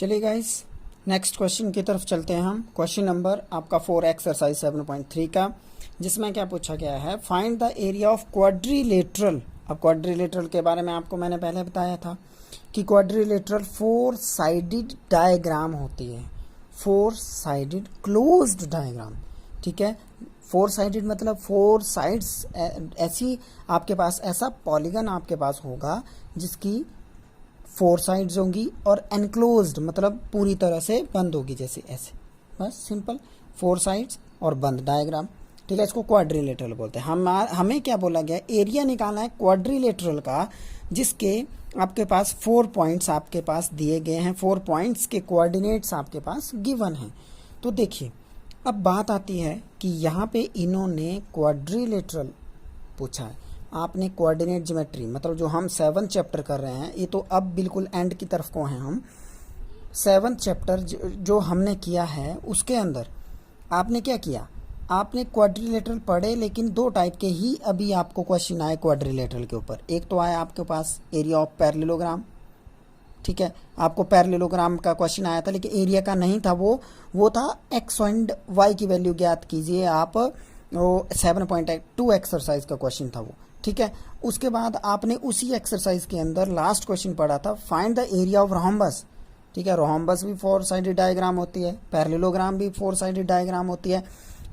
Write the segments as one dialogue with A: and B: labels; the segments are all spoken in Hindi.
A: चलिए गाइस, नेक्स्ट क्वेश्चन की तरफ चलते हैं हम। क्वेश्चन नंबर आपका 4 एक्सरसाइज 7.3 का, जिसमें क्या पूछा गया है, find the area of quadrilateral. अब क्वाड्रिलेटरल के बारे में आपको मैंने पहले बताया था कि क्वाड्रिलेटरल 4 साइडेड डायग्राम होती है, 4 साइडेड क्लोज्ड डायग्राम। ठीक है, 4 साइडेड मतलब 4 साइड्स, ऐसी आपके पास ऐसा पॉलीगन आपके पास होगा जिसकी 4 साइड्स होंगी और एनक्लोज्ड मतलब पूरी तरह से बंद होगी, जैसे ऐसे, बस सिंपल 4 साइड्स और बंद डायग्राम। ठीक है, इसको क्वाड्रिलेटरल बोलते हैं। हमें क्या बोला गया, एरिया निकालना है क्वाड्रिलेटरल का, जिसके आपके पास 4 पॉइंट्स आपके पास दिए गए हैं, 4 पॉइंट्स के कोऑर्डिनेट्स आपके पास गिवन हैं। तो देखिए, अब बात आती है कि यहाँ पे इन्होंने क्वाड्रिलेटरल पूछा है। आपने कोऑर्डिनेट ज्योमेट्री मतलब जो हम 7th चैप्टर कर रहे हैं, ये तो अब बिल्कुल एंड की तरफ को हैं हम। 7th चैप्टर जो हमने किया है उसके अंदर आपने क्या किया, आपने क्वाड्रिलेटरल पढ़े, लेकिन 2 टाइप के ही अभी आपको क्वेश्चन आए क्वाड्रिलेटरल के ऊपर। एक तो आया आपके पास एरिया ऑफ पैरेललोग्राम। ठीक है, आपको पैरेललोग्राम का क्वेश्चन आया था, लेकिन एरिया का नहीं था, वो था एक्स एंड वाई की वैल्यू ज्ञात कीजिए आप, वो 7.2 एक्सरसाइज का क्वेश्चन था वो। ठीक है, उसके बाद आपने उसी एक्सरसाइज के अंदर लास्ट क्वेश्चन पढ़ा था, find the area of rhombus. ठीक है, रोम्बस भी 4 साइडेड डायग्राम होती है, पैरेललोग्राम भी 4 साइडेड डायग्राम होती है।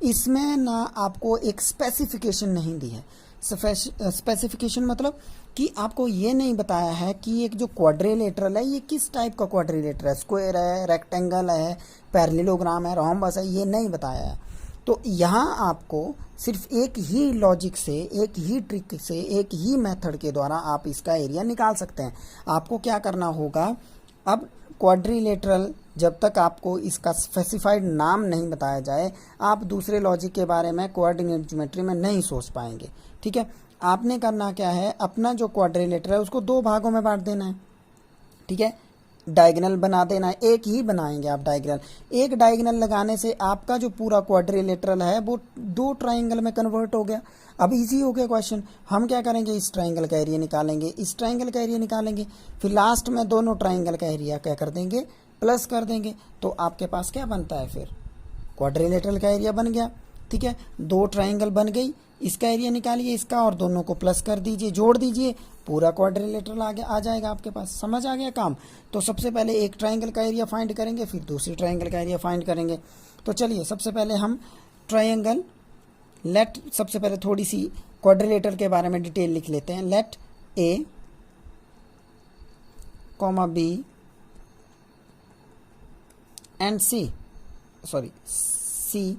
A: इसमें ना आपको एक स्पेसिफिकेशन नहीं दी है। स्पेसिफिकेशन मतलब कि आपको ये नहीं बताया है कि एक जो क्वाड्रिलेटरल है ये किस टाइप का क्वाड्रिलेटर है, स्क्वायर है, रेक्टेंगल है, पैरेललोग्राम है, रोम्बस है, ये नहीं बताया है। तो यहाँ आपको सिर्फ एक ही लॉजिक से, एक ही ट्रिक से, एक ही मेथड के द्वारा आप इसका एरिया निकाल सकते हैं। आपको क्या करना होगा, अब क्वाड्रिलेटरल जब तक आपको इसका स्पेसिफाइड नाम नहीं बताया जाए, आप दूसरे लॉजिक के बारे में कोऑर्डिनेट ज्योमेट्री में नहीं सोच पाएंगे। ठीक है, आपने करना क्या है, अपना जो क्वाड्रिलेटर है उसको 2 भागों में बांट देना है। ठीक है, डायगोनल बना देना है, एक ही बनाएंगे आप डायगोनल। एक डायगोनल लगाने से आपका जो पूरा क्वाड्रिलेटरल है वो 2 ट्राइंगल में कन्वर्ट हो गया। अब इजी हो गया क्वेश्चन। हम क्या करेंगे, इस ट्राइंगल का एरिया निकालेंगे, इस ट्राइंगल का एरिया निकालेंगे, फिर लास्ट में दोनों ट्राइंगल का एरिया क्या कर देंगे, प्लस कर देंगे। तो आपके पास क्या बनता है, फिर क्वाड्रिलेटरल का एरिया बन गया। ठीक है, 2 ट्राइंगल बन गई, इसका एरिया निकालिए, इसका, और दोनों को प्लस कर दीजिए, जोड़ दीजिए, पूरा क्वाड्रिलेटरल आ जाएगा आपके पास। समझ आ गया काम। तो सबसे पहले एक ट्राइंगल का एरिया फाइंड करेंगे, फिर दूसरी ट्राइंगल का एरिया फाइंड करेंगे। तो चलिए, सबसे पहले हम ट्राइंगल सबसे पहले थोड़ी सी क्वाड्रिलेटर के बारे में डिटेल लिख लेते हैं। Let A comma B and C, sorry C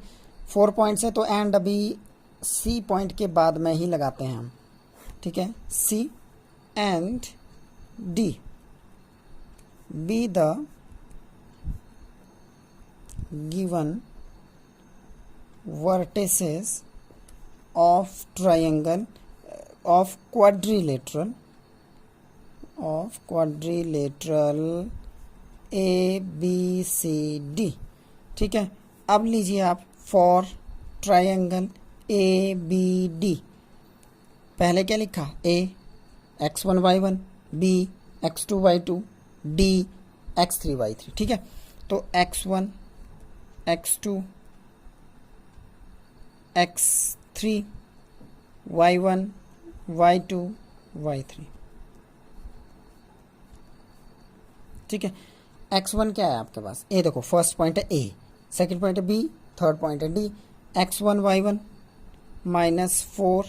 A: 4 points है, तो एंड अभी सी पॉइंट के बाद में ही लगाते हैं हम। ठीक है, C and D be the given vertices of triangle of quadrilateral A B C D। ठीक है, अब लीजिए आप for triangle A B D, पहले क्या लिखा, A x1 y1, B x2 y2, D x3 y3। ठीक है, तो x1 x2 x3 y1 y2 y3। ठीक है, x1 क्या है आपके पास, ए देखो, फर्स्ट पॉइंट है ए, सेकंड पॉइंट है बी, थर्ड पॉइंट है D. x1 y1 -4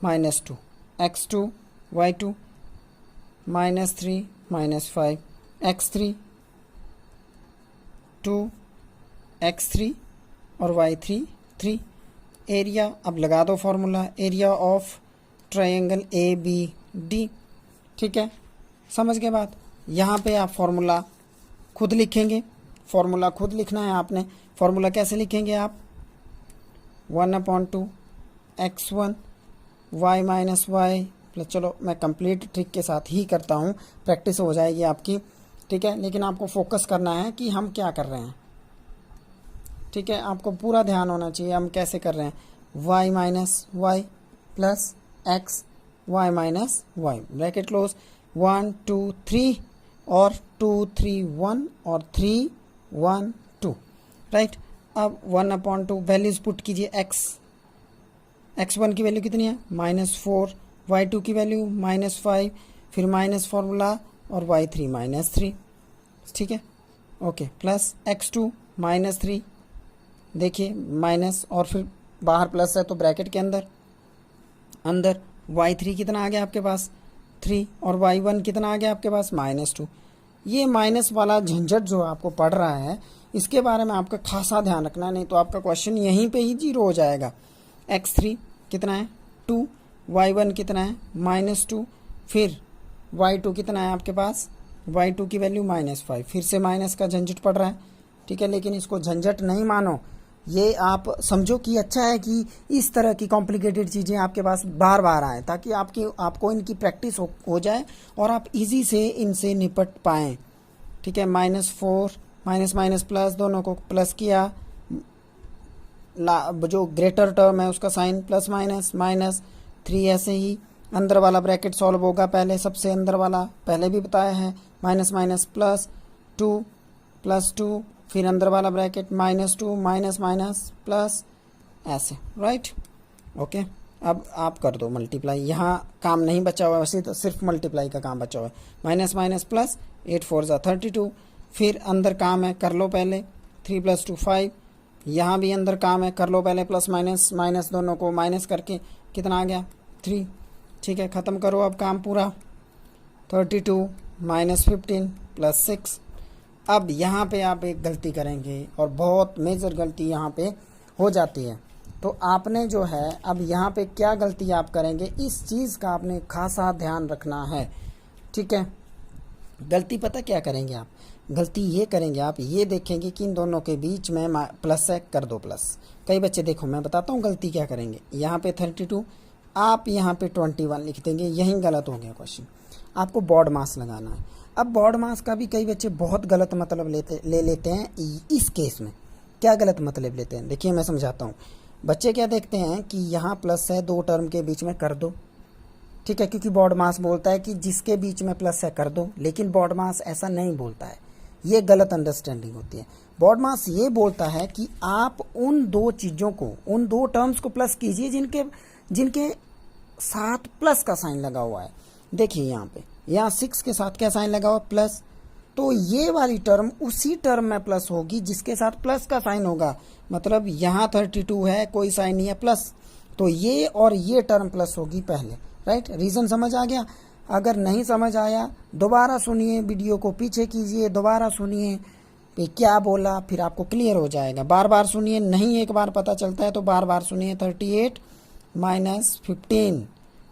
A: -2, x2 y2 -3 -5, x3 2, x3 और y3 3। एरिया अब लगा दो formula, area of triangle A B D. ठीक है, समझ गए बात। यहाँ पे आप फॉर्मूला खुद लिखेंगे, फॉर्मूला खुद लिखना है आपने। फॉर्मूला कैसे लिखेंगे आप, 1/2 x1 y minus Y plus, चलो मैं कंप्लीट ट्रिक के साथ ही करता हूँ, प्रैक्टिस हो जाएगी आपकी। ठीक है, लेकिन आपको फोकस करना है कि हम क्या कर रहे हैं। ठीक है, आपको पूरा ध्यान होना चाहिए हम कैसे कर रहे हैं। y minus Y plus X y minus Y, bracket close, 1 2 3 और 2 3 1 और 3 1 2, राइट। अब 1/2 वैल्यूज पुट कीजिए। x1 की वैल्यू कितनी है -4, y2 की वैल्यू -5, फिर माइनस फॉर्मूला और y3 -3, ठीक है, ओके। प्लस x2 -3, देखिए माइनस और फिर बाहर प्लस है तो ब्रैकेट के अंदर y3 कितना आ गया आपके पास 3 और y1 कितना आ गया आपके पास -2। ये माइनस वाला झंझट जो आपको पड़ रहा है इसके बारे में आपका खासा ध्यान रखना है, नहीं तो आपका क्वेश्चन यहीं पे ही जीरो हो जाएगा। x3 कितना है 2, y1 कितना है -2, फिर y2 कितना है आपके पास, y2 की वैल्यू -5, फिर से माइनस का झंझट पड़ रहा है, ठीक है। लेकिन इसको झंझट नहीं मानो, ये आप समझो कि अच्छा है कि इस तरह की कॉम्प्लिकेटेड चीज़ें आपके पास बार बार आएँ, ताकि आपको इनकी प्रैक्टिस हो जाए और आप इजी से इनसे निपट पाएँ, ठीक है। -4 माइनस प्लस दोनों को प्लस किया, जो ग्रेटर टर्म है उसका साइन प्लस -3, ऐसे ही अंदर वाला ब्रैकेट सॉल्व होगा। पहले सबसे अंदर वाला पहले भी बताया है, माइनस प्लस 2 फिर अंदर वाला ब्रैकेट -2 माइनस प्लस, ऐसे, राइट, ओके। अब आप कर दो मल्टीप्लाई, यहाँ काम नहीं बचा हुआ, वैसे तो सिर्फ मल्टीप्लाई का काम बचा हुआ है। माइनस प्लस 8 4 32, फिर अंदर काम है कर लो पहले, 3 + 2 5, यहाँ भी अंदर काम है कर लो पहले, प्लस माइनस दोनों को माइनस करके कितना आ गया 3, ठीक है। ख़त्म करो अब काम पूरा, 32 -15 + 6। अब यहाँ पे आप एक गलती करेंगे और बहुत मेजर गलती यहाँ पे हो जाती है, तो आपने जो है अब यहाँ पे क्या गलती आप करेंगे इस चीज़ का आपने खासा ध्यान रखना है, ठीक है। गलती पता क्या करेंगे आप, गलती ये करेंगे आप ये देखेंगे कि इन दोनों के बीच में प्लस है, कर दो प्लस। कई बच्चे देखो मैं बताता हूँ गलती क्या करेंगे, यहाँ पे 32 आप यहाँ पे 21 लिख देंगे, यहीं गलत हो गया क्वेश्चन। आपको बॉड मास लगाना है। अब बॉड मास का भी कई बच्चे बहुत गलत मतलब ले लेते हैं। इस केस में क्या गलत मतलब लेते हैं, देखिए मैं समझाता हूँ। बच्चे क्या देखते हैं कि यहाँ प्लस है, दो टर्म के बीच में कर दो, ठीक है, क्योंकि बॉड मास बोलता है कि जिसके बीच में प्लस है कर दो, लेकिन बॉड मास ऐसा नहीं बोलता है, ये गलत अंडरस्टैंडिंग होती है। बॉड मास ये बोलता है कि आप उन दो चीज़ों को, उन दो टर्म्स को प्लस कीजिए जिनके साथ प्लस का साइन लगा हुआ है। देखिए यहाँ 6 के साथ क्या साइन लगा हुआ प्लस, तो ये वाली टर्म उसी टर्म में प्लस होगी जिसके साथ प्लस का साइन होगा। मतलब यहाँ 32 है, कोई साइन नहीं है प्लस, तो ये और ये टर्म प्लस होगी पहले, राइट। रीज़न समझ आ गया। अगर नहीं समझ आया दोबारा सुनिए, वीडियो को पीछे कीजिए, दोबारा सुनिए कि क्या बोला, फिर आपको क्लियर हो जाएगा। बार बार सुनिए, नहीं एक बार पता चलता है तो बार बार सुनिए। 38 -15,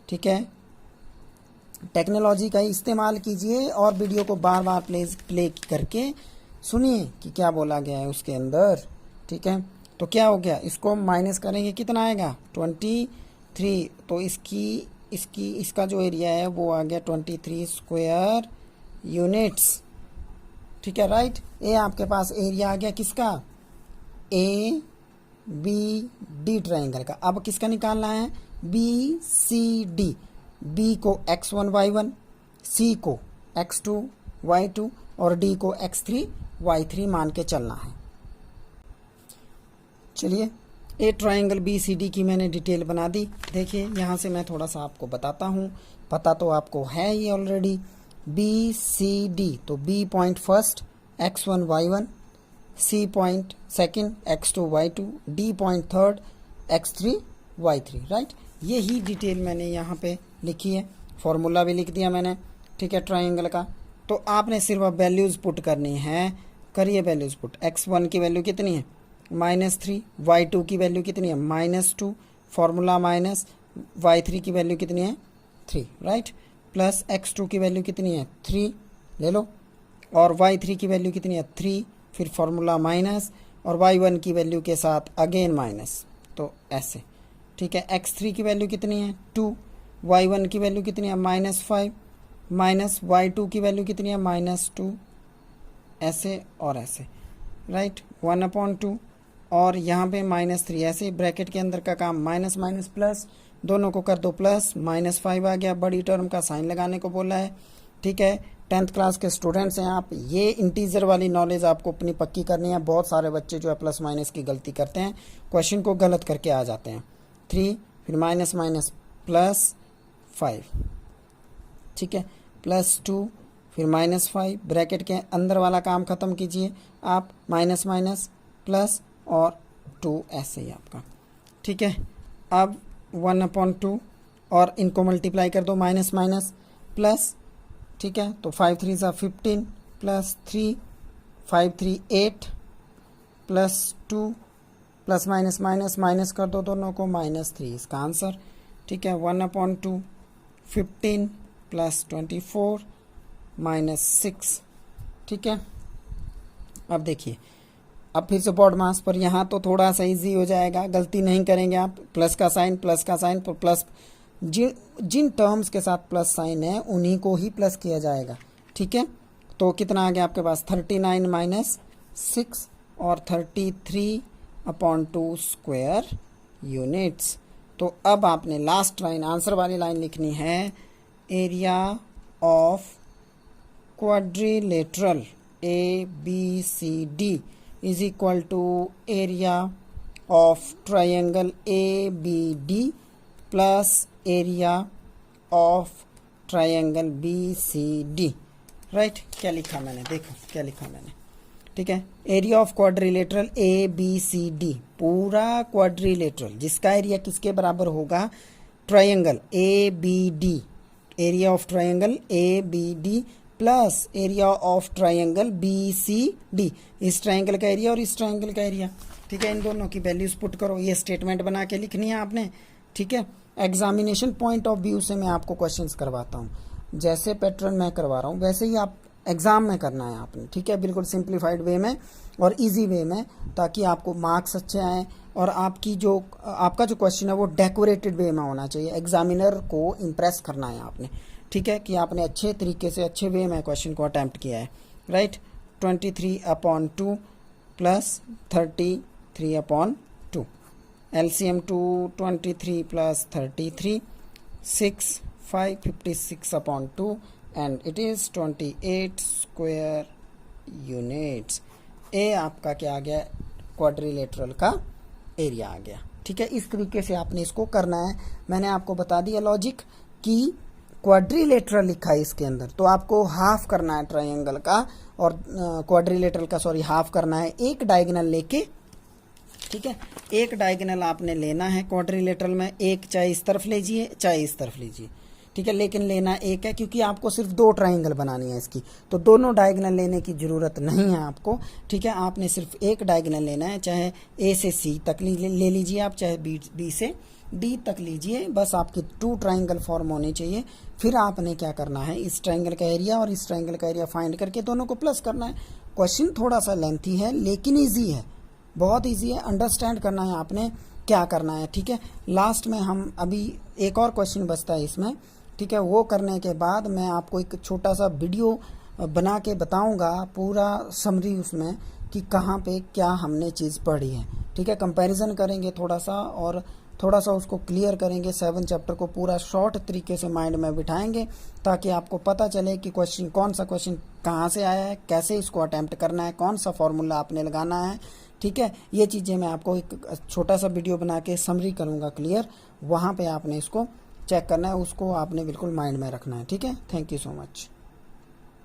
A: ठीक है। टेक्नोलॉजी का इस्तेमाल कीजिए और वीडियो को बार बार प्ले करके सुनिए कि क्या बोला गया है उसके अंदर, ठीक है। तो क्या हो गया, इसको माइनस करेंगे कितना आएगा 23, तो इसका जो एरिया है वो आ गया 23 स्क्वायर यूनिट्स, ठीक है, राइट। ये आपके पास एरिया आ गया किसका, ABD ट्राइंगल का। अब किसका निकालना है, BCD। B को x1 y1, C को x2 y2 और D को x3 y3 मान के चलना है। चलिए, ए ट्राइंगल BCD की मैंने डिटेल बना दी। देखिए यहाँ से मैं थोड़ा सा आपको बताता हूँ, पता तो आपको है ये ऑलरेडी। BCD, तो B point first x1 y1, C point second x2 y2, D point third x3 y3, right. यही डिटेल मैंने यहाँ पे लिखी है, फॉर्मूला भी लिख दिया मैंने, ठीक है, ट्राइंगल का। तो आपने सिर्फ अब वैल्यूज़ पुट करनी है, करिए वैल्यूज़ पुट। x1 की वैल्यू कितनी है -3, y2 की वैल्यू कितनी है -2, फॉर्मूला माइनस y3 की वैल्यू कितनी है 3, राइट, प्लस x2 की वैल्यू कितनी है 3 ले लो, और y3 की वैल्यू कितनी है 3, फिर फॉर्मूला माइनस और y1 की वैल्यू के साथ अगेन माइनस, तो ऐसे, ठीक है। x3 की वैल्यू कितनी है 2, y1 की वैल्यू कितनी है -5, माइनस y2 की वैल्यू कितनी है -2, ऐसे और ऐसे, राइट, 1/2, और यहाँ पे -3, ऐसे ब्रैकेट के अंदर का काम माइनस प्लस, दोनों को कर दो प्लस, -5 आ गया, बड़ी टर्म का साइन लगाने को बोला है, ठीक है। 10th क्लास के स्टूडेंट्स हैं आप, ये इंटीजर वाली नॉलेज आपको अपनी पक्की करनी है। बहुत सारे बच्चे जो है प्लस माइनस की गलती करते हैं, क्वेश्चन को गलत करके आ जाते हैं। 3 फिर माइनस माइनस प्लस 5, ठीक है, प्लस 2 फिर माइनस 5, ब्रैकेट के अंदर वाला काम खत्म कीजिए आप, माइनस माइनस प्लस और 2 ऐसे ही आपका, ठीक है। अब 1/2 और इनको मल्टीप्लाई कर दो, माइनस माइनस प्लस, ठीक है। तो 5 3 ज़ा 15 plus 3 5 3 8 plus 2 plus minus minus minus कर दो दोनों को, -3 इसका आंसर, ठीक है। 1/2 15 प्लस 24 -6, ठीक है। अब देखिए, अब फिर से बॉड मास पर, यहाँ तो थोड़ा सा इजी हो जाएगा, गलती नहीं करेंगे आप। प्लस का साइन पर प्लस, जिन टर्म्स के साथ प्लस साइन है उन्हीं को ही प्लस किया जाएगा, ठीक है। तो कितना आ गया आपके पास, 39 - 6 और 33/2 स्क्वायर यूनिट्स। तो अब आपने लास्ट लाइन, आंसर वाली लाइन लिखनी है, area of quadrilateral ABCD is equal to area of triangle ABD plus area of triangle BCD, right. क्या लिखा मैंने, देखो क्या लिखा मैंने, ठीक है। एरिया ऑफ क्वाड्रिलेटरल ABCD, पूरा क्वाड्रिलेटरल जिसका एरिया किसके बराबर होगा, triangle ABD, area of triangle ABD plus area of triangle BCD, इस ट्रायंगल का एरिया और इस ट्रायंगल का एरिया, ठीक है। इन दोनों की वैल्यूज पुट करो, ये स्टेटमेंट बना के लिखनी है आपने, ठीक है। एग्जामिनेशन पॉइंट ऑफ व्यू से मैं आपको क्वेश्चंस करवाता हूँ, जैसे पैटर्न मैं करवा रहा हूँ वैसे ही आप एग्जाम में करना है आपने, ठीक है, बिल्कुल सिंप्लीफाइड वे में और इजी वे में, ताकि आपको मार्क्स अच्छे आएँ और आपका जो क्वेश्चन है वो डेकोरेटेड वे में होना चाहिए। एग्जामिनर को इम्प्रेस करना है आपने, ठीक है, कि आपने अच्छे तरीके से अच्छे वे में क्वेश्चन को अटैम्प्ट किया है, right. 23/2 plus 33/2, LCM 223 plus 33, 6 5 56/2 and it is 28 square units. ए आपका क्या आ गया, क्वाड्रिलेटरल का एरिया आ गया, ठीक है। इस तरीके से आपने इसको करना है। मैंने आपको बता दिया लॉजिक कि क्वाड्रिलेटरल लिखा है इसके अंदर, तो आपको हाफ करना है ट्रायंगल का और क्वाड्रिलेटरल का, सॉरी, हाफ करना है एक डायगोनल लेके, ठीक है। एक डायगोनल आपने लेना है क्वाड्रिलेटरल में, एक चाहे इस तरफ लीजिए चाहे इस तरफ लीजिए, ठीक है, लेकिन लेना एक है क्योंकि आपको सिर्फ 2 ट्रायंगल बनानी है इसकी, तो दोनों डायगोनल लेने की ज़रूरत नहीं है आपको, ठीक है। आपने सिर्फ एक डायगोनल लेना है, चाहे A से C तक ले लीजिए आप, चाहे B से D तक लीजिए, बस आपकी 2 ट्रायंगल फॉर्म होने चाहिए। फिर आपने क्या करना है, इस ट्रायंगल का एरिया और इस ट्रायंगल का एरिया फाइंड करके दोनों को प्लस करना है। क्वेश्चन थोड़ा सा लेंथी है लेकिन ईजी है, बहुत ईजी है, अंडरस्टैंड करना है आपने क्या करना है, ठीक है। लास्ट में हम अभी एक और क्वेश्चन बचता है इसमें, ठीक है, वो करने के बाद मैं आपको एक छोटा सा वीडियो बना के बताऊंगा, पूरा समरी उसमें कि कहाँ पे क्या हमने चीज़ पढ़ी है, ठीक है। कंपैरिजन करेंगे थोड़ा सा और थोड़ा सा उसको क्लियर करेंगे, 7 चैप्टर को पूरा शॉर्ट तरीके से माइंड में बिठाएंगे ताकि आपको पता चले कि क्वेश्चन, कौन सा क्वेश्चन कहाँ से आया है, कैसे इसको अटैम्प्ट करना है, कौन सा फॉर्मूला आपने लगाना है, ठीक है। ये चीज़ें मैं आपको एक छोटा सा वीडियो बना के समरी करूँगा क्लियर, वहाँ पे आपने इसको चेक करना है, उसको आपने बिल्कुल माइंड में रखना है, ठीक है। Thank you so much.